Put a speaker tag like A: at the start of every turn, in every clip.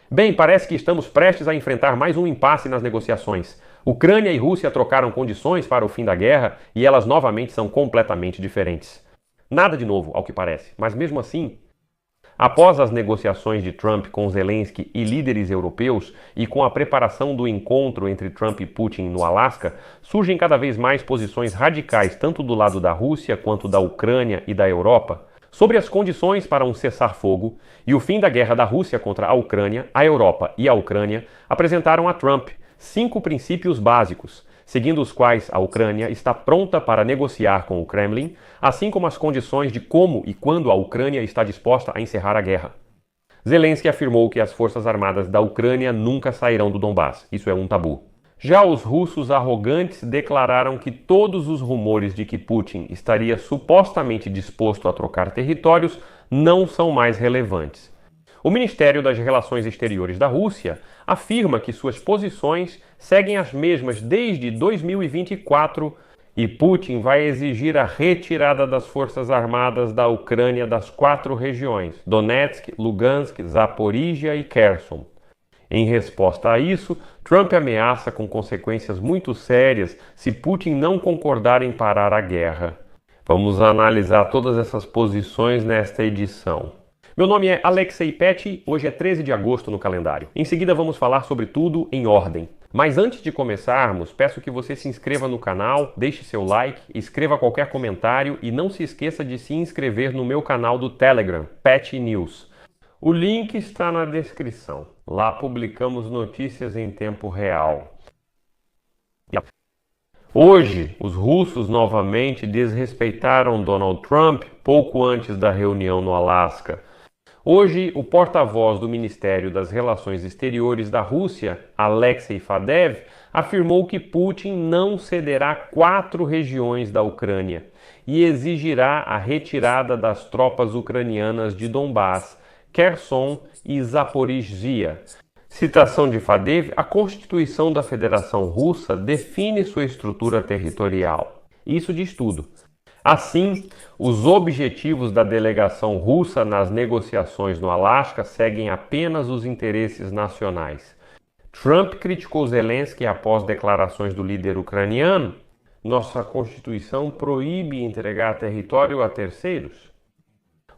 A: Bem, parece que estamos prestes a enfrentar mais um impasse nas negociações. Ucrânia e Rússia trocaram condições para o fim da guerra e elas novamente são completamente diferentes. Nada de novo, ao que parece, mas mesmo assim, após as negociações de Trump com Zelensky e líderes europeus e com a preparação do encontro entre Trump e Putin no Alasca, surgem cada vez mais posições radicais tanto do lado da Rússia quanto da Ucrânia e da Europa sobre as condições para um cessar-fogo e o fim da guerra da Rússia contra a Ucrânia. A Europa e a Ucrânia apresentaram a Trump 5 princípios básicos, seguindo os quais a Ucrânia está pronta para negociar com o Kremlin, assim como as condições de como e quando a Ucrânia está disposta a encerrar a guerra. Zelensky afirmou que as forças armadas da Ucrânia nunca sairão do Donbass. Isso é um tabu. Já os russos arrogantes declararam que todos os rumores de que Putin estaria supostamente disposto a trocar territórios não são mais relevantes. O Ministério das Relações Exteriores da Rússia afirma que suas posições seguem as mesmas desde 2024 e Putin vai exigir a retirada das forças armadas da Ucrânia das 4 regiões, Donetsk, Lugansk, Zaporíжia e Kherson. Em resposta a isso, Trump ameaça com consequências muito sérias se Putin não concordar em parar a guerra. Vamos analisar todas essas posições nesta edição. Meu nome é Alexei Petty, hoje é 13 de agosto no calendário. Em seguida vamos falar sobre tudo em ordem. Mas antes de começarmos, peço que você se inscreva no canal, deixe seu like, escreva qualquer comentário e não se esqueça de se inscrever no meu canal do Telegram, Petty News. O link está na descrição. Lá publicamos notícias em tempo real. Hoje, os russos novamente desrespeitaram Donald Trump pouco antes da reunião no Alasca. Hoje, o porta-voz do Ministério das Relações Exteriores da Rússia, Alexei Fadev, afirmou que Putin não cederá 4 regiões da Ucrânia e exigirá a retirada das tropas ucranianas de Donbass, Kherson e Zaporizhzhia. Citação de Fadev: a Constituição da Federação Russa define sua estrutura territorial. Isso diz tudo. Assim, os objetivos da delegação russa nas negociações no Alasca seguem apenas os interesses nacionais. Trump criticou Zelensky após declarações do líder ucraniano: nossa Constituição proíbe entregar território a terceiros.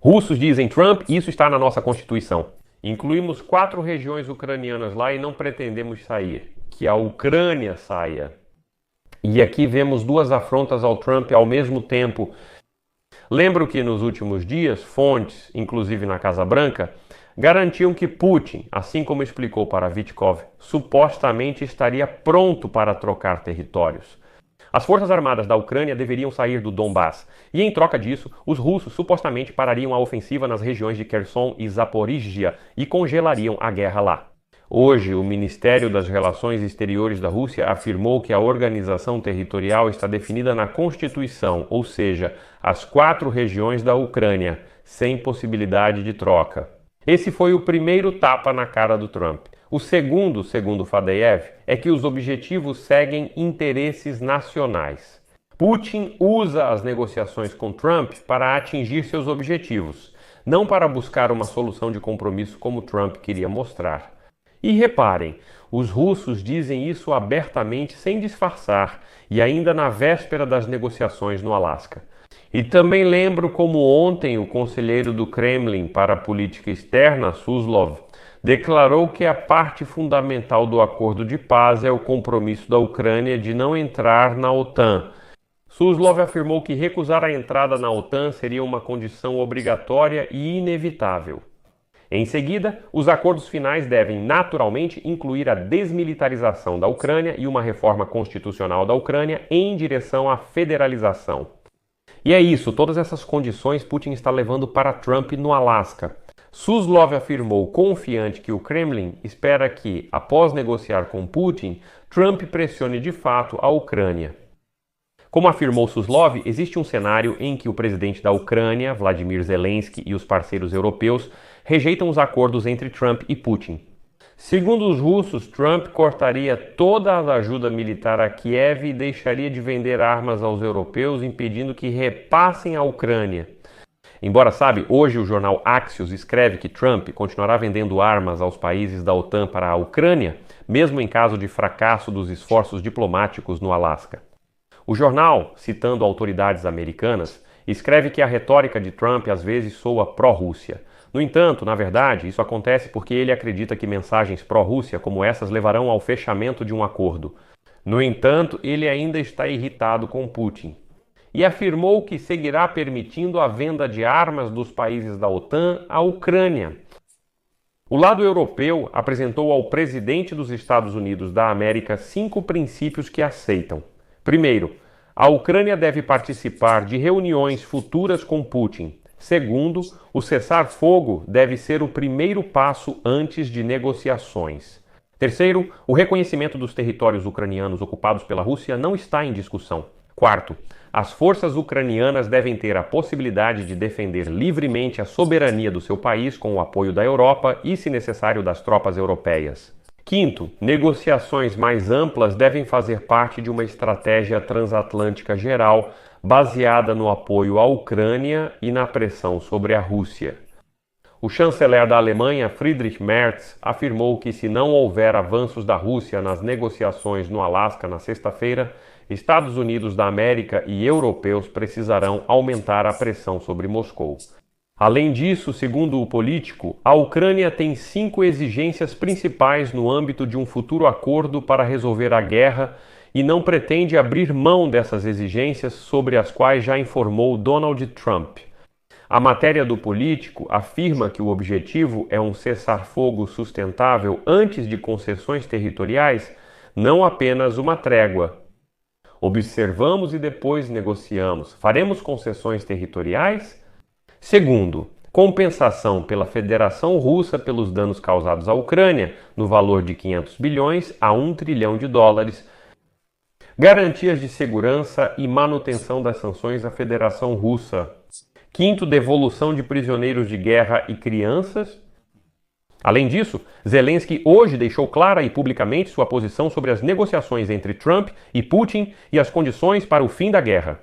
A: Russos dizem Trump: isso está na nossa Constituição. Incluímos 4 regiões ucranianas lá e não pretendemos sair. Que a Ucrânia saia. E aqui vemos 2 afrontas ao Trump ao mesmo tempo. Lembro que nos últimos dias, fontes, inclusive na Casa Branca, garantiam que Putin, assim como explicou para Vitkov, supostamente estaria pronto para trocar territórios. As forças armadas da Ucrânia deveriam sair do Donbass, e em troca disso, os russos supostamente parariam a ofensiva nas regiões de Kherson e Zaporizhzhia e congelariam a guerra lá. Hoje, o Ministério das Relações Exteriores da Rússia afirmou que a organização territorial está definida na Constituição, ou seja, as 4 regiões da Ucrânia, sem possibilidade de troca. Esse foi o primeiro tapa na cara do Trump. O segundo, segundo Fadeev, é que os objetivos seguem interesses nacionais. Putin usa as negociações com Trump para atingir seus objetivos, não para buscar uma solução de compromisso como Trump queria mostrar. E reparem, os russos dizem isso abertamente sem disfarçar e ainda na véspera das negociações no Alasca. E também lembro como ontem o conselheiro do Kremlin para a política externa, Suslov, declarou que a parte fundamental do acordo de paz é o compromisso da Ucrânia de não entrar na OTAN. Suslov afirmou que recusar a entrada na OTAN seria uma condição obrigatória e inevitável. Em seguida, os acordos finais devem naturalmente incluir a desmilitarização da Ucrânia e uma reforma constitucional da Ucrânia em direção à federalização. E é isso, todas essas condições Putin está levando para Trump no Alasca. Suslov afirmou confiante que o Kremlin espera que, após negociar com Putin, Trump pressione de fato a Ucrânia. Como afirmou Suslov, existe um cenário em que o presidente da Ucrânia, Vladimir Zelensky, e os parceiros europeus rejeitam os acordos entre Trump e Putin. Segundo os russos, Trump cortaria toda a ajuda militar a Kiev e deixaria de vender armas aos europeus, impedindo que repassem à Ucrânia. Embora, sabe, hoje o jornal Axios escreve que Trump continuará vendendo armas aos países da OTAN para a Ucrânia, mesmo em caso de fracasso dos esforços diplomáticos no Alasca. O jornal, citando autoridades americanas, escreve que a retórica de Trump às vezes soa pró-Rússia. No entanto, na verdade, isso acontece porque ele acredita que mensagens pró-Rússia como essas levarão ao fechamento de um acordo. No entanto, ele ainda está irritado com Putin e afirmou que seguirá permitindo a venda de armas dos países da OTAN à Ucrânia. O lado europeu apresentou ao presidente dos Estados Unidos da América 5 princípios que aceitam. Primeiro, a Ucrânia deve participar de reuniões futuras com Putin. Segundo, o cessar-fogo deve ser o primeiro passo antes de negociações. Terceiro, o reconhecimento dos territórios ucranianos ocupados pela Rússia não está em discussão. Quarto, as forças ucranianas devem ter a possibilidade de defender livremente a soberania do seu país com o apoio da Europa e, se necessário, das tropas europeias. Quinto, negociações mais amplas devem fazer parte de uma estratégia transatlântica geral baseada no apoio à Ucrânia e na pressão sobre a Rússia. O chanceler da Alemanha, Friedrich Merz, afirmou que se não houver avanços da Rússia nas negociações no Alasca na sexta-feira, Estados Unidos da América e europeus precisarão aumentar a pressão sobre Moscou. Além disso, segundo o político, a Ucrânia tem 5 exigências principais no âmbito de um futuro acordo para resolver a guerra e não pretende abrir mão dessas exigências sobre as quais já informou Donald Trump. A matéria do político afirma que o objetivo é um cessar-fogo sustentável antes de concessões territoriais, não apenas uma trégua. Observamos e depois negociamos. Faremos concessões territoriais? Segundo, compensação pela Federação Russa pelos danos causados à Ucrânia, no valor de 500 bilhões a 1 trilhão de dólares. Garantias de segurança e manutenção das sanções à Federação Russa. Quinto, devolução de prisioneiros de guerra e crianças. Além disso, Zelensky hoje deixou clara e publicamente sua posição sobre as negociações entre Trump e Putin e as condições para o fim da guerra.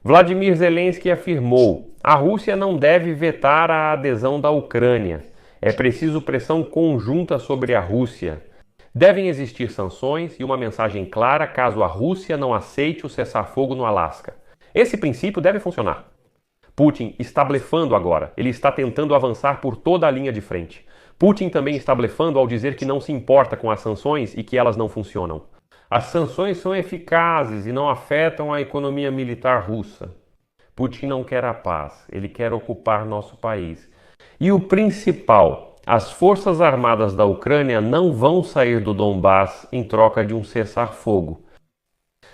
A: Vladimir Zelensky afirmou: a Rússia não deve vetar a adesão da Ucrânia. É preciso pressão conjunta sobre a Rússia. Devem existir sanções e uma mensagem clara caso a Rússia não aceite o cessar-fogo no Alasca. Esse princípio deve funcionar. Putin está blefando agora. Ele está tentando avançar por toda a linha de frente. Putin também está blefando ao dizer que não se importa com as sanções e que elas não funcionam. As sanções são eficazes e não afetam a economia militar russa. Putin não quer a paz, ele quer ocupar nosso país. E o principal, as forças armadas da Ucrânia não vão sair do Donbass em troca de um cessar-fogo.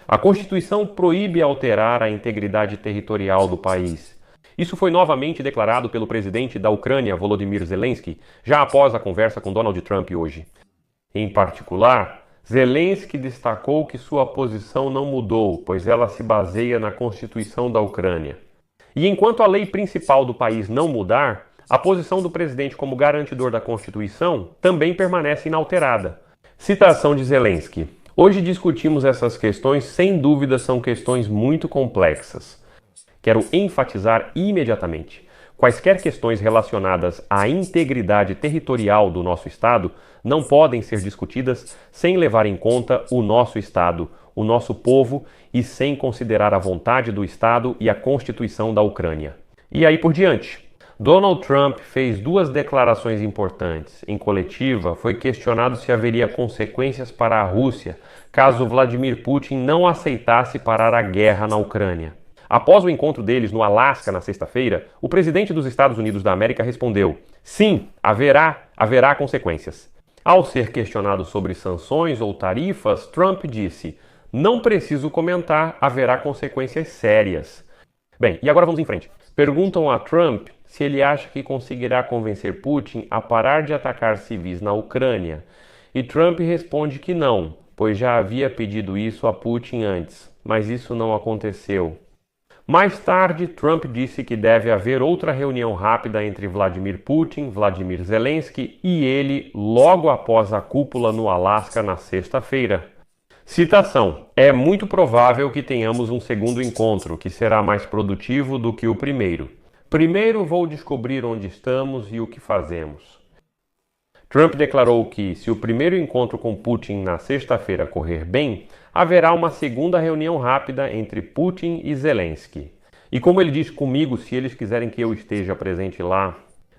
A: A Constituição proíbe alterar a integridade territorial do país. Isso foi novamente declarado pelo presidente da Ucrânia, Volodymyr Zelensky, já após a conversa com Donald Trump hoje. Em particular, Zelensky destacou que sua posição não mudou, pois ela se baseia na Constituição da Ucrânia. E enquanto a lei principal do país não mudar, a posição do presidente como garantidor da Constituição também permanece inalterada. Citação de Zelensky: hoje discutimos essas questões, sem dúvida são questões muito complexas. Quero enfatizar imediatamente: quaisquer questões relacionadas à integridade territorial do nosso Estado não podem ser discutidas sem levar em conta o nosso Estado, o nosso povo e sem considerar a vontade do Estado e a Constituição da Ucrânia. E aí por diante. Donald Trump fez 2 declarações importantes. Em coletiva, foi questionado se haveria consequências para a Rússia caso Vladimir Putin não aceitasse parar a guerra na Ucrânia. Após o encontro deles no Alasca na sexta-feira, o presidente dos Estados Unidos da América respondeu: sim, haverá consequências. Ao ser questionado sobre sanções ou tarifas, Trump disse: não preciso comentar, haverá consequências sérias. Bem, e agora vamos em frente. Perguntam a Trump se ele acha que conseguirá convencer Putin a parar de atacar civis na Ucrânia. E Trump responde que não, pois já havia pedido isso a Putin antes, mas isso não aconteceu. Mais tarde, Trump disse que deve haver outra reunião rápida entre Vladimir Putin, Vladimir Zelensky e ele logo após a cúpula no Alasca na sexta-feira. Citação: é muito provável que tenhamos um segundo encontro, que será mais produtivo do que o primeiro. Primeiro vou descobrir onde estamos e o que fazemos. Trump declarou que, se o primeiro encontro com Putin na sexta-feira correr bem, haverá uma segunda reunião rápida entre Putin e Zelensky. E como ele disse comigo, se eles quiserem que eu esteja presente lá.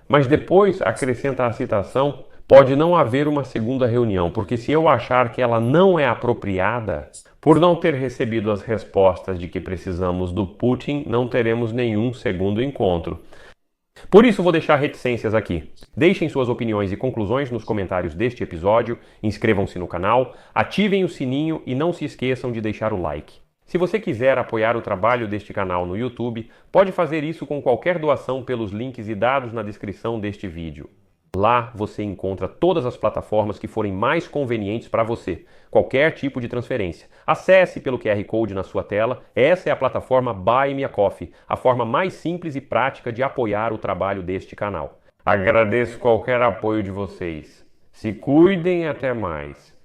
A: Mas depois acrescenta a citação: pode não haver uma segunda reunião, porque se eu achar que ela não é apropriada, por não ter recebido as respostas de que precisamos do Putin, não teremos nenhum segundo encontro. Por isso vou deixar reticências aqui. Deixem suas opiniões e conclusões nos comentários deste episódio, inscrevam-se no canal, ativem o sininho e não se esqueçam de deixar o like. Se você quiser apoiar o trabalho deste canal no YouTube, pode fazer isso com qualquer doação pelos links e dados na descrição deste vídeo. Lá você encontra todas as plataformas que forem mais convenientes para você, qualquer tipo de transferência. Acesse pelo QR Code na sua tela, essa é a plataforma Buy Me a Coffee, a forma mais simples e prática de apoiar o trabalho deste canal. Agradeço qualquer apoio de vocês. Se cuidem e até mais.